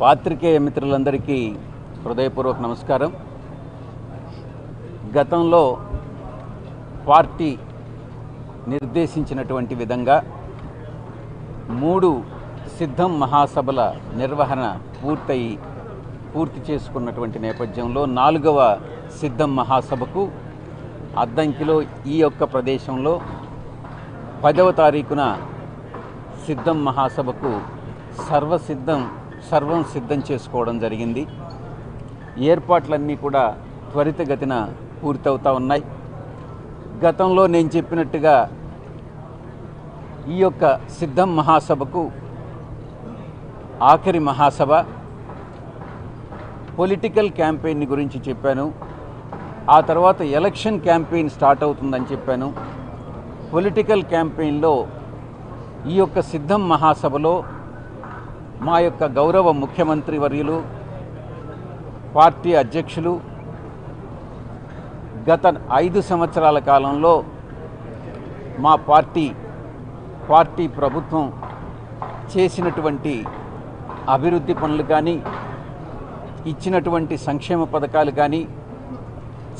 పాత్రికేయ మిత్రులందరికీ హృదయపూర్వక నమస్కారం. గతంలో పార్టీ నిర్దేశించినటువంటి విధంగా 3 సిద్ధం మహాసభల నిర్వహణ పూర్తి చేసుకున్నటువంటి నేపథ్యంలో 4వ సిద్ధం మహాసభకు అద్దంకిలో ఈ యొక్క ప్రదేశంలో 10వ తారీఖున సిద్ధం మహాసభకు సర్వం సిద్ధం చేసుకోవడం జరిగింది. ఏర్పాట్లన్నీ కూడా త్వరితగతిన పూర్తవుతూ ఉన్నాయి. గతంలో నేను చెప్పినట్టుగా ఈ యొక్క సిద్ధం మహాసభకు ఆఖరి మహాసభ. పొలిటికల్ క్యాంపెయిన్ గురించి చెప్పాను. ఆ తర్వాత ఎలక్షన్ క్యాంపెయిన్ స్టార్ట్ అవుతుందని చెప్పాను. పొలిటికల్ క్యాంపెయిన్లో ఈ యొక్క సిద్ధం మహాసభలో మా యొక్క గౌరవ ముఖ్యమంత్రి వర్యులు, పార్టీ అధ్యక్షులు గత 5 సంవత్సరాల కాలంలో మా పార్టీ ప్రభుత్వం చేసినటువంటి అభివృద్ధి పనులు కానీ, ఇచ్చినటువంటి సంక్షేమ పథకాలు కానీ,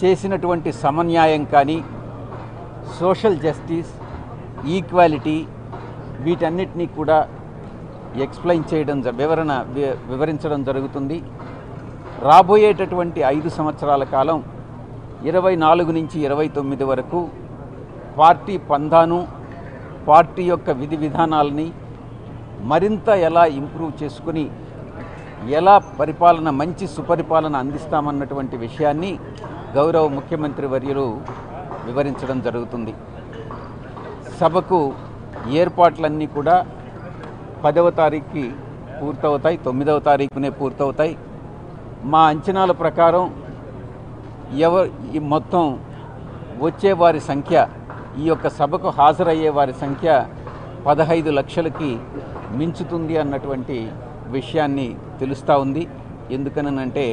చేసినటువంటి సమన్యాయం కానీ, సోషల్ జస్టిస్, ఈక్వాలిటీ వీటన్నిటినీ కూడా ఎక్స్ప్లెయిన్ చేయడం వివరించడం జరుగుతుంది. రాబోయేటటువంటి 5 సంవత్సరాల కాలం 24 నుంచి 29 వరకు పార్టీ పందాను, పార్టీ యొక్క విధి విధానాలని మరింత ఎలా ఇంప్రూవ్ చేసుకుని ఎలా మంచి సుపరిపాలన అందిస్తామన్నటువంటి విషయాన్ని గౌరవ ముఖ్యమంత్రి వర్యులు వివరించడం జరుగుతుంది. సభకు ఏర్పాట్లన్నీ కూడా 10వ తారీఖుకి పూర్తవుతాయి, 9వ తారీఖునే పూర్తవుతాయి. మా అంచనాల ప్రకారం మొత్తం వచ్చేవారి సంఖ్య, ఈ యొక్క సభకు హాజరయ్యే వారి సంఖ్య 15 లక్షలకి మించుతుంది అన్నటువంటి విషయాన్ని తెలుస్తూ ఉంది. ఎందుకనంటే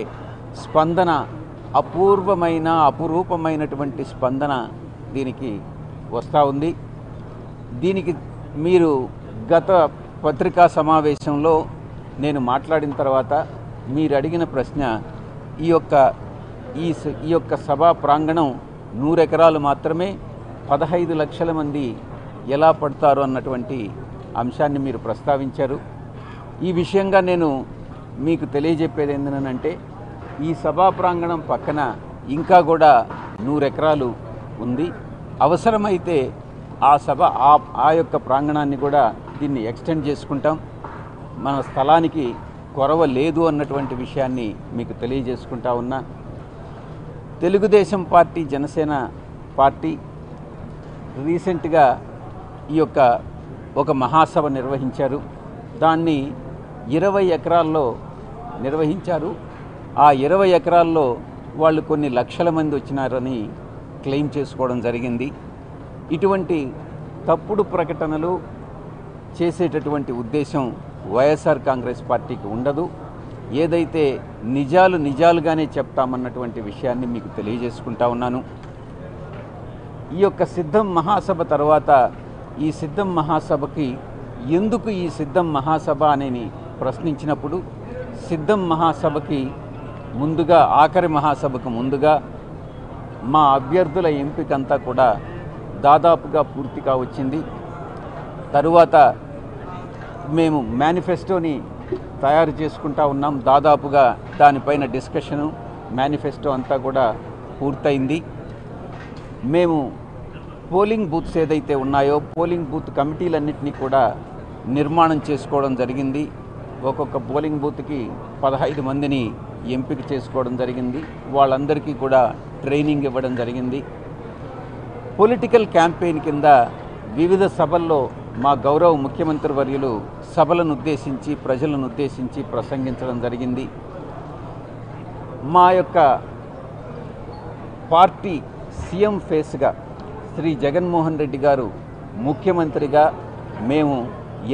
స్పందన అపురూపమైనటువంటి స్పందన దీనికి వస్తూ ఉంది. దీనికి మీరు గత పత్రికా సమావేశంలో నేను మాట్లాడిన తర్వాత మీరు అడిగిన ప్రశ్న, ఈ యొక్క సభా ప్రాంగణం 100 ఎకరాలు మాత్రమే, 15 లక్షల మంది ఎలా పడతారు అన్నటువంటి అంశాన్ని మీరు ప్రస్తావించారు. ఈ విషయంగా నేను మీకు తెలియజెప్పేది ఏంటంటే, ఈ సభా ప్రాంగణం పక్కన ఇంకా కూడా 100 ఎకరాలు ఉంది. అవసరమైతే ఆ యొక్క ప్రాంగణాన్ని కూడా దీన్ని ఎక్స్టెండ్ చేసుకుంటాం. మన స్థలానికి కొరవ లేదు అన్నటువంటి విషయాన్ని మీకు తెలియజేసుకుంటా ఉన్నా. తెలుగుదేశం పార్టీ, జనసేన పార్టీ రీసెంట్గా ఒక మహాసభ నిర్వహించారు. దాన్ని 20 ఎకరాల్లో నిర్వహించారు. ఆ 20 ఎకరాల్లో వాళ్ళు కొన్ని లక్షల మంది వచ్చినారని క్లెయిమ్ చేసుకోవడం జరిగింది. ఇటువంటి తప్పుడు ప్రకటనలు చేసేటటువంటి ఉద్దేశం వైఎస్ఆర్ కాంగ్రెస్ పార్టీకి ఉండదు. ఏదైతే నిజాలుగానే చెప్తామన్నటువంటి విషయాన్ని మీకు తెలియజేసుకుంటా ఉన్నాను. ఈ యొక్క సిద్ధం మహాసభ తర్వాత ఈ సిద్ధం మహాసభకి ఎందుకు ఈ సిద్ధం మహాసభ అని ప్రశ్నించినప్పుడు, సిద్ధం మహాసభకి ముందుగా, ఆఖరి మహాసభకు ముందుగా మా అభ్యర్థుల ఎంపికంతా కూడా దాదాపుగా పూర్తిగా వచ్చింది. తరువాత మేము మేనిఫెస్టోని తయారు చేసుకుంటా ఉన్నాం. దాదాపుగా దానిపైన డిస్కషను, మేనిఫెస్టో అంతా కూడా పూర్తయింది. మేము పోలింగ్ బూత్స్ ఏదైతే ఉన్నాయో పోలింగ్ బూత్ కమిటీలన్నింటినీ కూడా నిర్మాణం చేసుకోవడం జరిగింది. ఒక్కొక్క పోలింగ్ బూత్కి 15 మందిని ఎంపిక చేసుకోవడం జరిగింది. వాళ్ళందరికీ కూడా ట్రైనింగ్ ఇవ్వడం జరిగింది. పొలిటికల్ క్యాంపెయిన్ కింద వివిధ సభల్లో మా గౌరవ ముఖ్యమంత్రి వర్యులు సభలను ఉద్దేశించి, ప్రజలను ఉద్దేశించి ప్రసంగించడం జరిగింది. మా యొక్క పార్టీ సీఎం ఫేస్గా శ్రీ జగన్మోహన్ రెడ్డి గారు ముఖ్యమంత్రిగా మేము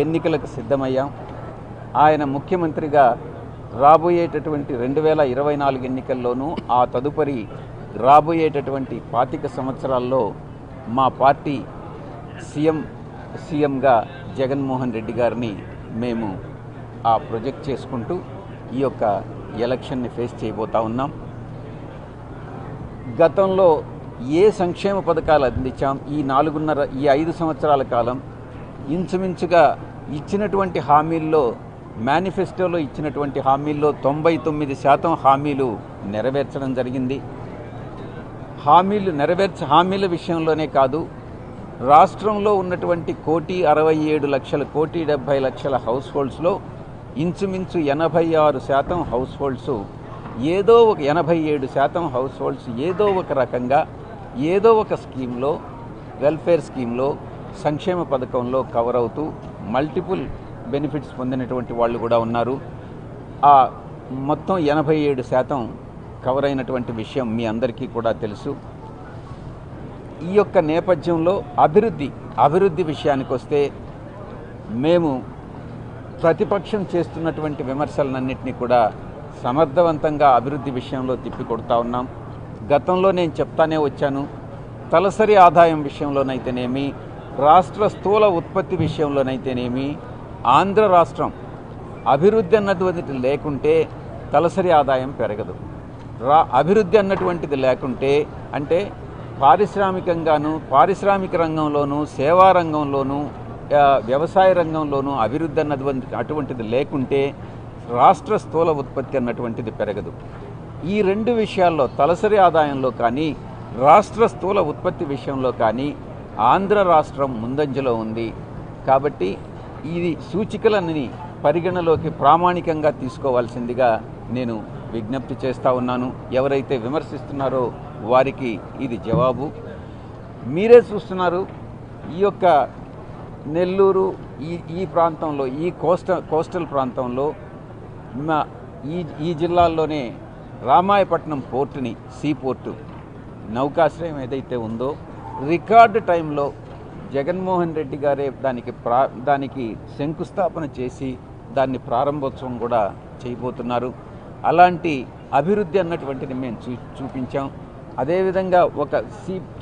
ఎన్నికలకు సిద్ధమయ్యాం. ఆయన ముఖ్యమంత్రిగా రాబోయేటటువంటి 2024 ఎన్నికల్లోనూ, ఆ తదుపరి రాబోయేటటువంటి 25 సంవత్సరాల్లో మా పార్టీ సీఎంగా జగన్మోహన్ రెడ్డి గారిని మేము ప్రొజెక్ట్ చేసుకుంటూ ఈ యొక్క ఎలక్షన్ని ఫేస్ చేయబోతా ఉన్నాం. గతంలో ఏ సంక్షేమ పథకాలు అందించాం ఈ 5 సంవత్సరాల కాలం ఇంచుమించుగా ఇచ్చినటువంటి హామీల్లో, మేనిఫెస్టోలో ఇచ్చినటువంటి హామీల్లో 99% హామీలు నెరవేర్చడం జరిగింది. హామీల విషయంలోనే కాదు, రాష్ట్రంలో ఉన్నటువంటి 1,67,00,000 1,70,00,000 హౌస్ హోల్డ్స్లో ఇంచుమించు 86% హౌస్ హోల్డ్స్ ఏదో ఒక 87% హౌస్ హోల్డ్స్ ఏదో ఒక రకంగా ఏదో ఒక స్కీమ్లో, వెల్ఫేర్ స్కీమ్లో, సంక్షేమ పథకంలో కవర్ అవుతూ మల్టిపుల్ బెనిఫిట్స్ పొందినటువంటి వాళ్ళు కూడా ఉన్నారు. ఆ మొత్తం 87% కవర్ అయినటువంటి విషయం మీ అందరికీ కూడా తెలుసు. ఈ యొక్క నేపథ్యంలో అభివృద్ధి విషయానికి వస్తే మేము ప్రతిపక్షం చేస్తున్నటువంటి విమర్శలన్నింటినీ కూడా సమర్థవంతంగా అభివృద్ధి విషయంలో తిప్పికొడతా ఉన్నాం. గతంలో నేను చెప్తానే వచ్చాను, తలసరి ఆదాయం విషయంలోనైతేనేమి, రాష్ట్ర స్థూల ఉత్పత్తి విషయంలోనైతేనేమి, ఆంధ్ర రాష్ట్రం అభివృద్ధి అన్నటువంటిది లేకుంటే తలసరి ఆదాయం పెరగదు. అభివృద్ధి అన్నటువంటిది లేకుంటే అంటే పారిశ్రామికంగాను, పారిశ్రామిక రంగంలోనూ, సేవా రంగంలోనూ, వ్యవసాయ రంగంలోనూ అభివృద్ధి అటువంటిది లేకుంటే రాష్ట్ర స్థూల ఉత్పత్తి అన్నటువంటిది పెరగదు. ఈ 2 విషయాల్లో, తలసరి ఆదాయంలో కానీ రాష్ట్ర స్థూల ఉత్పత్తి విషయంలో కానీ ఆంధ్ర రాష్ట్రం ముందంజలో ఉంది. కాబట్టి ఈ సూచికలన్నీ పరిగణలోకి ప్రామాణికంగా తీసుకోవాల్సిందిగా నేను విజ్ఞప్తి చేస్తూ ఉన్నాను. ఎవరైతే విమర్శిస్తున్నారో వారికి ఇది జవాబు. మీరే చూస్తున్నారు, ఈ యొక్క నెల్లూరు ఈ ప్రాంతంలో, ఈ కోస్టల్ ప్రాంతంలో, ఈ జిల్లాల్లోనే రామాయపట్నం పోర్టుని, సీ పోర్టు నౌకాశ్రయం ఏదైతే ఉందో రికార్డు టైంలో జగన్మోహన్ రెడ్డి గారే దానికి శంకుస్థాపన చేసి దాన్ని ప్రారంభోత్సవం కూడా చేయబోతున్నారు. అలాంటి అభివృద్ధి అన్నటువంటిది మేము చూపించాం. అదేవిధంగా ఒక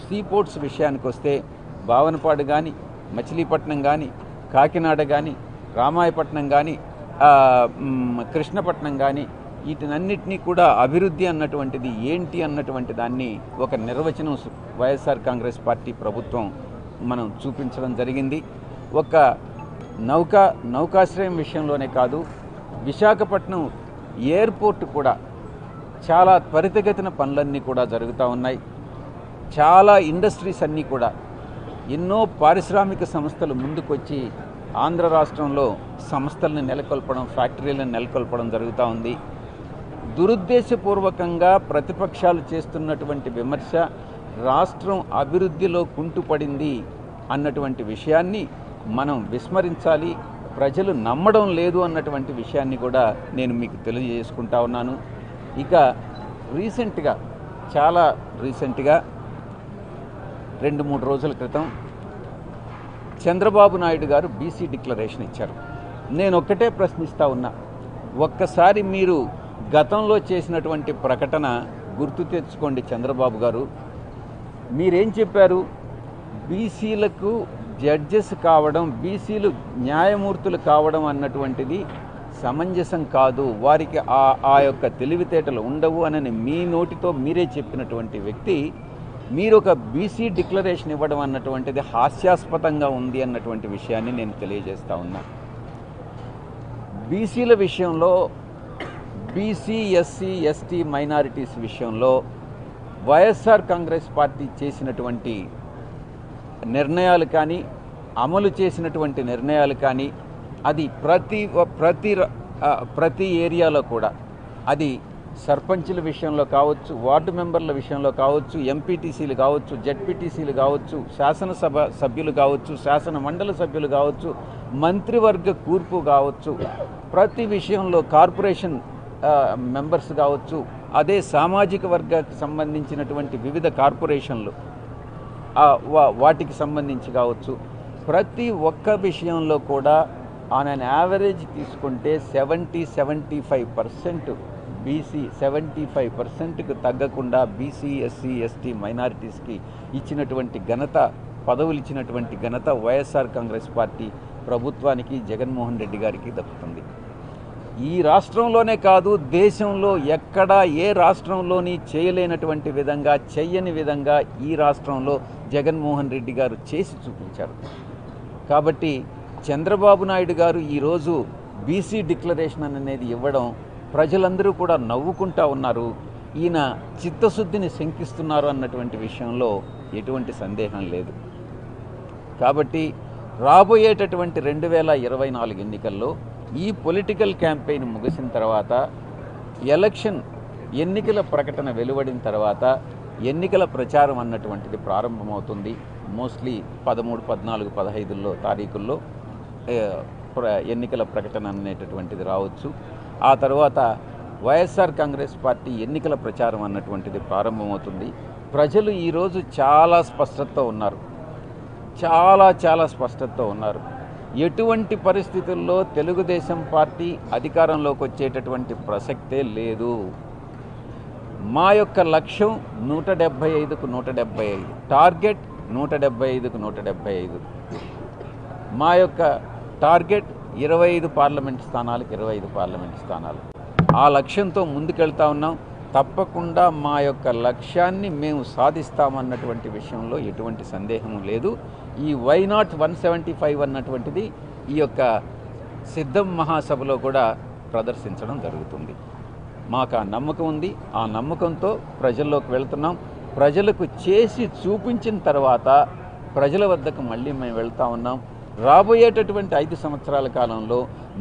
సీ పోర్ట్స్ విషయానికి వస్తే భావనపాడు కానీ, మచిలీపట్నం కానీ, కాకినాడ కానీ, రామాయపట్నం కానీ, కృష్ణపట్నం కానీ, వీటినన్నిటినీ కూడా అభివృద్ధి అన్నటువంటిది ఏంటి అన్నటువంటి దాన్ని ఒక నిర్వచనం వైఎస్ఆర్ కాంగ్రెస్ పార్టీ ప్రభుత్వం మనం చూపించడం జరిగింది. ఒక నౌకాశ్రయం విషయంలోనే కాదు, విశాఖపట్నం ఎయిర్పోర్ట్ కూడా చాలా త్వరితగతిన పనులన్నీ కూడా జరుగుతూ ఉన్నాయి. చాలా ఇండస్ట్రీస్ అన్నీ కూడా, ఎన్నో పారిశ్రామిక సంస్థలు ముందుకొచ్చి ఆంధ్ర రాష్ట్రంలో సంస్థలను నెలకొల్పడం, ఫ్యాక్టరీలను నెలకొల్పడం జరుగుతూ ఉంది. దురుద్దేశపూర్వకంగా ప్రతిపక్షాలు చేస్తున్నటువంటి విమర్శ రాష్ట్రం అభివృద్ధిలో కుంటుపడింది అన్నటువంటి విషయాన్ని మనం విస్మరించాలి. ప్రజలు నమ్మడం లేదు అన్నటువంటి విషయాన్ని కూడా నేను మీకు తెలియజేసుకుంటా ఉన్నాను. ఇక చాలా రీసెంట్గా 2-3 రోజుల క్రితం చంద్రబాబు నాయుడు గారు బీసీ డిక్లరేషన్ ఇచ్చారు. నేను ఒక్కటే ప్రశ్నిస్తూ ఉన్నా, ఒక్కసారి మీరు గతంలో చేసినటువంటి ప్రకటన గుర్తు తెచ్చుకోండి. చంద్రబాబు గారు మీరేం చెప్పారు? బీసీలకు జడ్జెస్ కావడం, బీసీలు న్యాయమూర్తులు కావడం అన్నటువంటిది సమంజసం కాదు, వారికి ఆ యొక్క తెలివితేటలు ఉండవు అని మీ నోటితో మీరే చెప్పినటువంటి వ్యక్తి మీరు ఒక బీసీ డిక్లరేషన్ ఇవ్వడం అన్నటువంటిది హాస్యాస్పదంగా ఉంది అన్నటువంటి విషయాన్ని నేను తెలియజేస్తా ఉన్నా. బీసీల విషయంలో, బీసీ, ఎస్సీ, ఎస్టీ, మైనారిటీస్ విషయంలో వైఎస్ఆర్ కాంగ్రెస్ పార్టీ చేసినటువంటి నిర్ణయాలు కానీ, అమలు చేసినటువంటి నిర్ణయాలు కానీ, అది ప్రతి ఏరియాలో కూడా, అది సర్పంచుల విషయంలో కావచ్చు, వార్డు మెంబర్ల విషయంలో కావచ్చు, ఎంపీటీసీలు కావచ్చు, జెడ్పీటీసీలు కావచ్చు, శాసనసభ సభ్యులు కావచ్చు, శాసన మండలి సభ్యులు కావచ్చు, మంత్రివర్గ కూర్పు కావచ్చు, ప్రతి విషయంలో కార్పొరేషన్ మెంబర్స్ కావచ్చు, అదే సామాజిక వర్గానికి సంబంధించినటువంటి వివిధ కార్పొరేషన్లు వాటికి సంబంధించి కావచ్చు, ప్రతి ఒక్క విషయంలో కూడా ఆన్ అన్ యావరేజ్ తీసుకుంటే 70-75% బీసీ, 75%కు తగ్గకుండా బీసీ, ఎస్సీ, ఎస్టీ, మైనారిటీస్కి ఇచ్చినటువంటి ఘనత, పదవులు ఇచ్చినటువంటి ఘనత వైఎస్ఆర్ కాంగ్రెస్ పార్టీ ప్రభుత్వానికి, జగన్మోహన్ రెడ్డి గారికి దక్కుతుంది. ఈ రాష్ట్రంలోనే కాదు, దేశంలో ఎక్కడా ఏ రాష్ట్రంలోని చేయలేనటువంటి విధంగా, చెయ్యని విధంగా ఈ రాష్ట్రంలో జగన్మోహన్ రెడ్డి గారు చేసి చూపించారు. కాబట్టి చంద్రబాబు నాయుడు గారు ఈరోజు బీసీ డిక్లరేషన్ అనేది ఇవ్వడం ప్రజలందరూ కూడా నవ్వుకుంటా ఉన్నారు. ఈయన చిత్తశుద్ధిని శంకిస్తున్నారు అన్నటువంటి విషయంలో ఎటువంటి సందేహం లేదు. కాబట్టి రాబోయేటటువంటి 2024 ఎన్నికల్లో ఈ పొలిటికల్ క్యాంపెయిన్ ముగిసిన తర్వాత, ఎన్నికల ప్రకటన వెలువడిన తర్వాత ఎన్నికల ప్రచారం అన్నటువంటిది ప్రారంభమవుతుంది. మోస్ట్లీ 13, 14, 15 తారీఖుల్లో ఎన్నికల ప్రకటన అనేటటువంటిది రావచ్చు. ఆ తర్వాత వైఎస్ఆర్ కాంగ్రెస్ పార్టీ ఎన్నికల ప్రచారం అన్నటువంటిది ప్రారంభమవుతుంది. ప్రజలు ఈరోజు చాలా స్పష్టతతో ఉన్నారు, చాలా స్పష్టతతో ఉన్నారు. ఎటువంటి పరిస్థితుల్లో తెలుగుదేశం పార్టీ అధికారంలోకి వచ్చేటటువంటి ప్రసక్తే లేదు. మా యొక్క లక్ష్యం 175కు 175, టార్గెట్ 175కు 175. మా యొక్క టార్గెట్ 25 పార్లమెంట్ స్థానాలకు 25 పార్లమెంట్ స్థానాలు. ఆ లక్ష్యంతో ముందుకెళ్తా ఉన్నాం. తప్పకుండా మా యొక్క లక్ష్యాన్ని మేము సాధిస్తామన్నటువంటి విషయంలో ఎటువంటి సందేహం లేదు. ఈ వై నాట్ 175 అన్నటువంటిది ఈ యొక్క సిద్ధం మహాసభలో కూడా ప్రదర్శించడం జరుగుతుంది. మాకు ఆ నమ్మకం ఉంది. ఆ నమ్మకంతో ప్రజల్లోకి వెళ్తున్నాం. ప్రజలకు చేసి చూపించిన తర్వాత ప్రజల వద్దకు మళ్ళీ మేము వెళ్తా ఉన్నాం. రాబోయేటటువంటి 5 సంవత్సరాల కాలంలో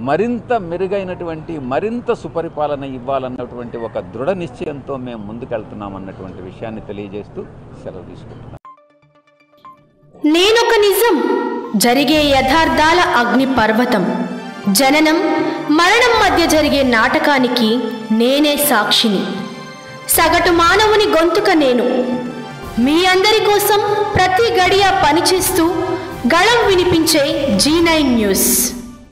మరింత మెరుగైనటువంటి, మరింత సుపరిపాలన ఇవ్వాలన్నటువంటి ఒక దృఢ నిశ్చయంతో మేము ముందుకెళ్తున్నాం అన్నటువంటి విషయాన్ని తెలియజేస్తూ సెలవు తీసుకుంటున్నాం. నేనొక నిజం, జరిగే యథార్థాల అగ్ని పర్వతం, జననం మరణం మధ్య జరిగే నాటకానికి నేనే సాక్షిని. సగటు మానవుని గొంతుక నేను. మీ అందరి కోసం ప్రతి గడియ పనిచేస్తూ గళం వినిపించే G9 న్యూస్.